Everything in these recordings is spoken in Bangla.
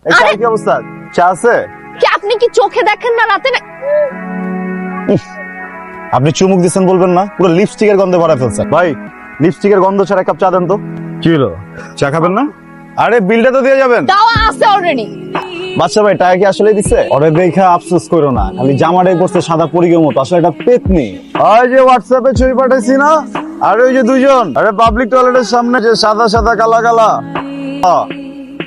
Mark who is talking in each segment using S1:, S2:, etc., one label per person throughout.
S1: এই চাই কি অবস্থা? চা আছে?
S2: কি আপনি কি চোখে দেখেন না রাতে?
S1: আপনি চুমুক দিচ্ছেন বলবেন না, পুরো লিপস্টিকের গন্ধে ভরা ফেলছেন। ভাই লিপস্টিকের গন্ধ ছাড়া এক কাপ চা দেন তো। কি হলো, চা খাবেন না? আরে বিলটা তো দিয়ে যাবেন।
S2: দাওয়া আছে অলরেডি।
S1: বাচ্চা ভাই টাকা কি আসলে দিচ্ছে? ওরে দেখা আফসোস করো না, খালি জামাটাই পড়ছে সাদা পরিগের মতো, আসলে এটা পেতনি। ওই যে হোয়াটসঅ্যাপে ছবি পাঠাইছি না, আর ওই যে দুজন, আরে পাবলিক টয়লেটের সামনে যে সাদা সাদা কালা কালা,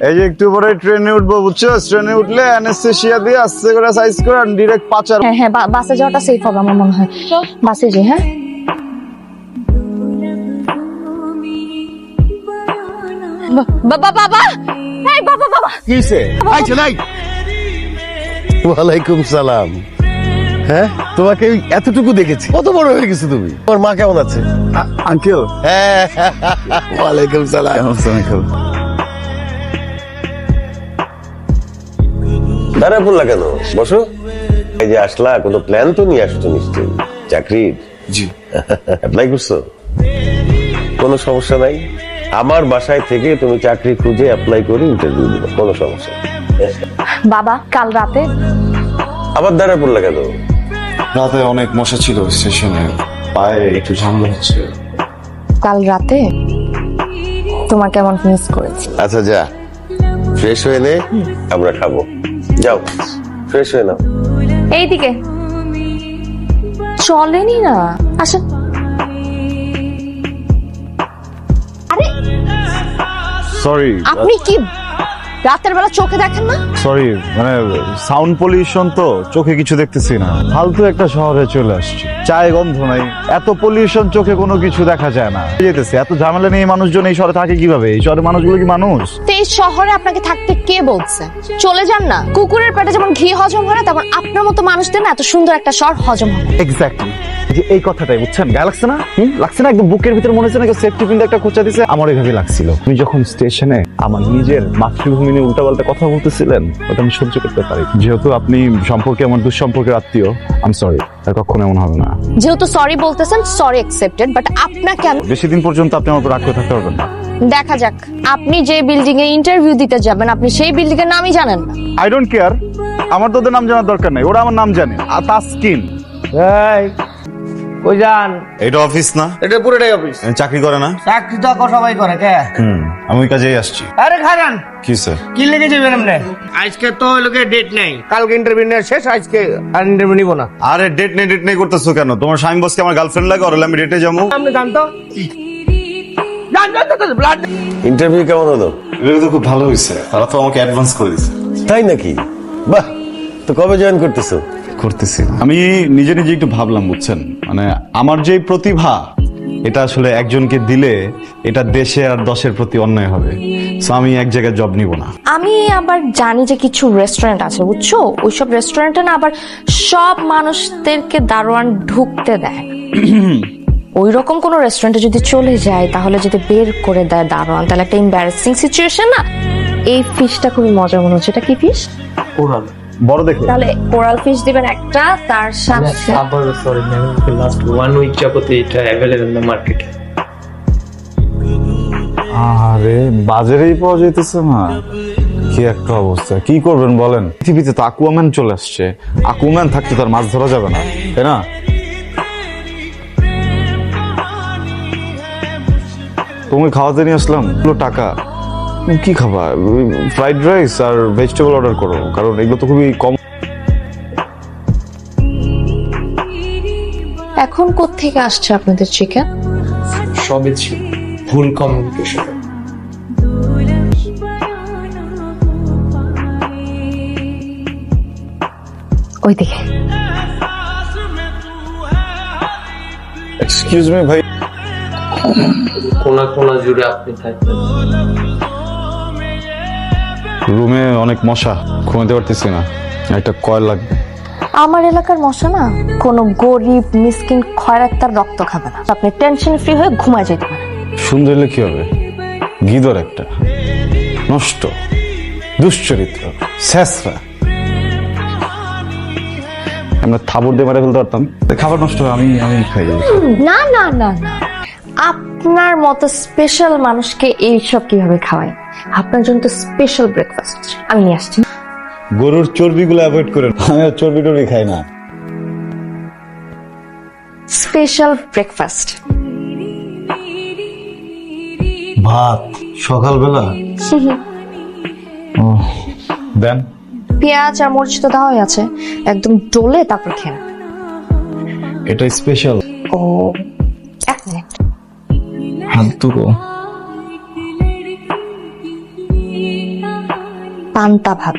S1: এই যে একটু পরে ট্রেনে উঠবো বুঝছো, ট্রেনে উঠলে অ্যানেস্থেসিয়া দিয়ে আস্তে করে সাইজ করে ডিরেক্ট পাচার।
S2: হ্যাঁ হ্যাঁ, বাসে যাওয়াটা সেফ হবে আমার মনে হয়। বাসে যাই। হ্যাঁ বাবা বাবা, এই বাবা বাবা।
S3: কিসে আইছো নাই? ওয়ালাইকুম সালাম। হ্যাঁ তোমাকে এতটুকু দেখেছি, কত বড় হয়ে গেছো তুমি। তোমার মা কেমন আছে?
S1: আঙ্কেল।
S3: হ্যাঁ ওয়ালাইকুম সালাম।
S1: কেমন আছেন আঙ্কেল?
S3: দাঁড়া পড়লা কেন, বসো। এই যে আসলা, কোনো প্ল্যান তো নিয়ে আসছো নিশ্চয়ই, চাকরির?
S1: জি।
S3: অ্যাপ্লাই করছো? কোনো সমস্যা নাই, আমার বাসায় থেকে তুমি চাকরি খুঁজে অ্যাপ্লাই করে ইন্টারভিউ দিবে, কোনো সমস্যা নেই।
S2: বাবা কাল রাতে
S3: আবার দাঁড়া পড়লা কেন?
S1: রাতে অনেক মশা ছিল স্টেশনে, পায়ে একটু ঝামেলা হচ্ছে।
S2: কাল রাতে তোমাকে এমন মিস করেছি।
S3: আচ্ছা যা ফ্রেশ হয়ে নে, আমরা খাবো। যাও ফ্রেশ হয়ে নাও।
S2: এইদিকে চলেনি না, আসেন। আরে
S1: সরি
S2: আপনি কি রাতের বেলা চোখে দেখেন না?
S1: সরি, মানে সাউন্ড পলিউশন তো, চোখে কিছু দেখতেছি না। ফালতু একটা শহরে চলে আসছি, চায়ে গন্ধ নাই, এত পলিউশন, চোখে কোনো কিছু দেখা যায় না। যেতেছে এত ঝামেলা নেই, মানুষজন এই শহরে থাকে কিভাবে? এই শহরের মানুষগুলো কি মানুষ?
S2: তো এই শহরে আপনাকে থাকতে কে বলছে? চলে যান না। কুকুরের পেটে যেমন ঘি হজম হয় না, তেমন আপনার মতো মানুষদের না এত সুন্দর একটা শহর হজম হয়।
S1: এক্স্যাক্টলি, যে এই কথাটাই বুঝছেন, গায়ে লাগছে না? লাগছে না? একদম বুকের ভিতরে মনে হচ্ছে না সেফটি পিন একটা খোঁচা দিছে। আমার এইভাবে লাগছিল। তুমি যখন স্টেশনে আমার নিজের মাতৃভূমি নিয়ে উল্টাপাল্টা কথা বলতেছিলেন, ওটা আমি সহ্য করতে পারি। যেহেতু আপনি সম্পর্কে আমার দুঃসম্পর্কের আত্মীয়, আই এম সরি, আর কখনো এমন হবে না।
S2: যেহেতু সরি বলতেছেন, সরি অ্যাকসেপ্টেড, বাট আপনাকে
S1: বেশি দিন পর্যন্ত আপনি আমার উপর রাগ করে থাকতে পারবেন না।
S2: দেখা যাক। আপনি যে বিল্ডিং এ ইন্টারভিউ দিতে যাবেন, আপনি সেই বিল্ডিং এর নামই জানেন না।
S1: আই ডোন্ট কেয়ার, আমার তো ওদের নাম জানার দরকার নাই, ওরা আমার নাম জানে। তাসকিন।
S4: কই যান?
S1: এটা অফিস না?
S4: এটা পুরোটাই অফিস।
S1: চাকরি করে না?
S4: চাকরি তো এখন সবাই করে কে?
S1: আমি ওই কাজেই আসছি।
S4: আরে খারান
S1: কি স্যার?
S4: কি লেগে যাবেন আপনি? আজকে তো লোকে ডেট নেই, কালকে ইন্টারভিউ নেওয়া শেষ, আজকে আর ইন্টারভিউ নিব না।
S1: আরে ডেট নেই করতেছো কেন? তোমার স্বামী বসকে আমার গার্লফ্রেন্ড লাগে, ওরা আমি ডেটে যাবো।
S4: আপনি জানতো ব্লাড
S3: ইন্টারভিউ কেমন হলো?
S1: এটা তো খুব ভালো হয়েছে, তারা তো আমাকে অ্যাডভান্স করে দিচ্ছে।
S3: তাই নাকি? বাহ, তো কবে জয়েন করতেছো?
S1: করতেছি আমি নিজে নিজে একটু ভাবলাম, বুঝছেন, মানে আমার যে প্রতিভা, এটা আসলে একজনকে দিলে এটা দেশে আর দশের প্রতি অন্যায় হবে। সো আমি এক জায়গায় জব নিব না।
S2: আমি আবার জানি যে কিছু রেস্টুরেন্ট আছে, বুঝছো, ওইসব রেস্টুরেন্টে না আবার সব মানুষদেরকে দারোয়ান ঢুকতে দেয় না। ওই রকম কোন রেস্টুরেন্টে যদি চলে যায়, তাহলে যদি বের করে দেয় দারোয়ান, তাহলে একটা এম্বারাসিং সিচুয়েশন না। এই ফিশটা খুবই মজা মনে হচ্ছে। এটা কি ফিশ?
S4: ওরাল
S1: বড় দেখে।
S2: তাহলে কোরাল ফিশ দিবেন একটা, তার সাথে
S5: আবার সরি ম্যাম, লাস্ট 1 উইক যাবত এটা অ্যাভেলেবল না মার্কেটে।
S1: আরে বাজারেই পাওয়া যাইতেছে না, কি একটা অবস্থা। কি করবেন বলেন? পৃথিবীতে তো আকুয়াম্যান চলে আসছে, আকুয়াম্যান থাকতে তার মাছ ধরা যাবে না, তাই না? তুমি খাওয়াতে নিয়ে আসলাম, টাকা কি খাবা? ফ্রাইড রাইস আর ভেজিটেবল অর্ডার করো, কারণ এগুলো তো খুবই কম।
S2: এখন কোত্থেকে আসছে আপনাদের চিকেন?
S5: সবে ছিল ভুল কমিউনিকেশন।
S2: ওইদিকে।
S1: এক্সকিউজ মি ভাই,
S5: কোনা কোনা জুড়ে আপনি থাকবেন।
S1: রুমে অনেক মশা, ঘুমাতে পারতেছি না, একটা কয়েল লাগবে।
S2: আমার এলাকার মশা না কোনো গরিব মিসকিন খয়রাত্তার রক্ত খাবে না। আপনি টেনশন ফ্রি হয়ে ঘুমায় যেতে পারেন।
S1: সুন্দর হলে কি হবে? গিদর একটা, নষ্ট, দুশ্চরিত্র, শেষরা। আমরা থাবর দিয়ে মারা ফেলতে পারতাম, খাবার নষ্ট হয়, আমি খাই।
S2: না না না না, আপনার মতো স্পেশাল মানুষকে এইসব কিভাবে খাওয়ায়? আপনার জন্য তো স্পেশাল ব্রেকফাস্ট আমি নিয়ে আসছি।
S1: গরুর চর্বিগুলো অ্যাভয়েড করেন, আমি আর চর্বি টর্বি খাই না।
S2: Special breakfast.
S1: ভাত সকালবেলা? ও দেন।
S2: পেঁয়াজ আর মরিচ তো দেওয়াই আছে, একদম ডলে তারপর খেয়ে।
S1: এটা স্পেশাল।
S2: ও এক মিনিট।
S1: হাত দুটো।
S2: পান্তা ভাত।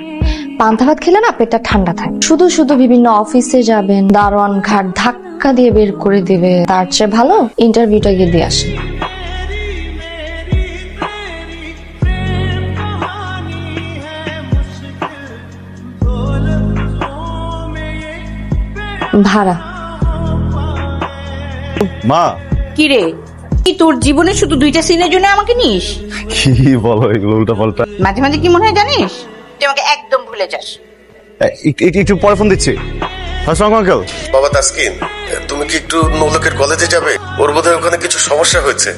S2: পান্তা ভাত খেলে না পেটটা ঠান্ডা থাকে। শুধু শুধু বিভিন্ন অফিসে যাবেন, দারোয়ান ঘাট ধাক্কা দিয়ে বের করে দিবে, তার চেয়ে ভালো ইন্টারভিউটা গিয়ে দিয়ে আসেন। ভাড়া।
S1: মা
S6: কি রে, কি তোর জীবনে শুধু দুইটা সিনের জন্য আমাকে নিস?
S1: কি বলো এগুলো উল্টা পাল্টা?
S6: মাঝে মাঝে কি মনে হয় জানিস, তুই আমাকে একদম ভুলে যাস।
S1: একটু পরে ফোন দিচ্ছি। আসসালামু আঙ্কেল।
S3: বাবা তাসকিন, তুমি কি একটু নৌলকের কলেজে যাবে? ওর বোধহয় ওখানে কিছু সমস্যা হয়েছে।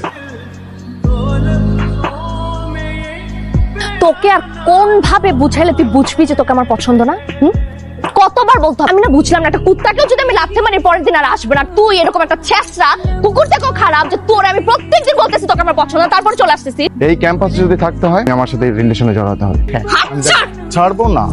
S2: তোকে আর কোন ভাবে বুঝাইলে তুই বুঝবি যে তোকে আমার পছন্দ না? কতবার বলতো আমি না বুঝলাম না, একটা কুত্তাকেও যদি আমি লাথি মারি পরের দিন আর আসবে না, তুই এরকম একটা ছেঁচড়া কুকুর থেকেও খারাপ যে তোর আমি প্রত্যেকদিন বলতেছি তোকে আমার পছন্দ, তারপর চলে আসতেছি।
S7: এই ক্যাম্পাসে যদি থাকতে হয় আমার সাথে রিলেশনে জড়াতে হবে।
S2: হাত ছাড়।
S1: ছাড়বো না।